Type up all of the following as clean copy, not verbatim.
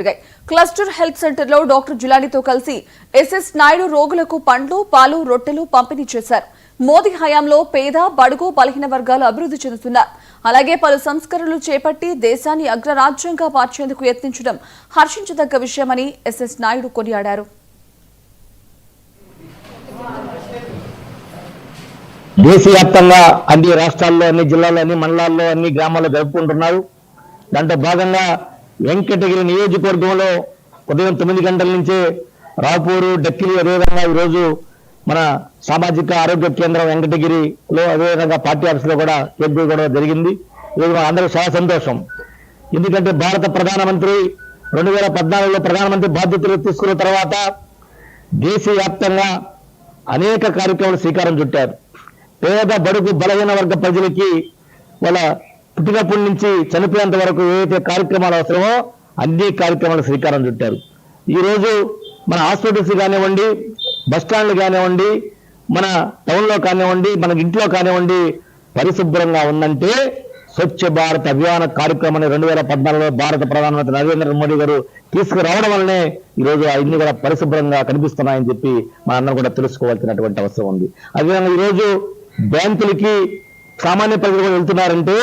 Cluster health centre లో doctor జిలానీతో కలిసి SS Naidu రోగులకు పండ్లు, పాలు, రొట్టెలు పంపిణీ చేశారు. మోదీ హయాంలో పేద, బడుగు, బలహీన వర్గాలు అభివృద్ధి చెందుతున్నారు. అలాగే పలు సంస్కరణలు చేపట్టి దేశాన్ని అగ్రరాజ్యంగా మార్చేందుకు యత్నించడం హర్షించదగ్గ విషయమని ఎస్ఎస్ నాయుడు కొనియాడారు. దేశవ్యాప్తంగా అన్ని రాష్ట్రాల్లో, అన్ని జిల్లాల్లో, అన్ని మండలాల్లో, అన్ని గ్రామాల్లో జరుపుకుంటున్నారు. దాంట్లో భాగంగా వెంకటగిరి నియోజకవర్గంలో ఉదయం 9 గంటల నుంచే రాపూరు, డక్కిలి, అదేవిధంగా ఈరోజు మన సామాజిక ఆరోగ్య కేంద్రం వెంకటగిరిలో, అదేవిధంగా పార్టీ ఆఫీసులో కూడా కేక్ కూడా జరిగింది. ఈరోజు అందరికీ చాలా సంతోషం. ఎందుకంటే భారత ప్రధానమంత్రి 2014లో ప్రధానమంత్రి బాధ్యతలు తీసుకున్న తర్వాత దేశవ్యాప్తంగా అనేక కార్యక్రమాలు శ్రీకారం చుట్టారు. పేద, బడుగు, బలహీన వర్గ ప్రజలకి వాళ్ళ పుట్టినప్పటి నుంచి చనిపోయేంత వరకు ఏవైతే కార్యక్రమాలు అవసరమో అన్ని కార్యక్రమాలు శ్రీకారం చుట్టారు. ఈరోజు మన హాస్పిటల్స్ కానివ్వండి, బస్టాండ్లు కానివ్వండి, మన టౌన్లో కానివ్వండి, మన ఇంట్లో కానివ్వండి పరిశుభ్రంగా ఉందంటే స్వచ్ఛ భారత్ అభియాన కార్యక్రమాన్ని 2014లో భారత ప్రధానమంత్రి నరేంద్ర మోడీ గారు తీసుకురావడం వల్లనే ఈరోజు అన్ని కూడా పరిశుభ్రంగా కనిపిస్తున్నాయని చెప్పి మనందరం కూడా తెలుసుకోవాల్సినటువంటి అవసరం ఉంది. అదేవిధంగా ఈరోజు బ్యాంకులకి సామాన్య ప్రజలు కూడా వెళ్తున్నారంటే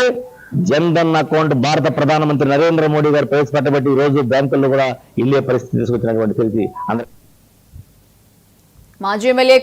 జన్ ధన్ అకౌంట్ భారత ప్రధానమంత్రి నరేంద్ర మోడీ గారు ప్రవేశపెట్టబట్టి ఈ రోజు బ్యాంకుల్లో కూడా ఇల్లే పరిస్థితి తీసుకొచ్చినటువంటి తెలిసి మాజీ ఎమ్మెల్యే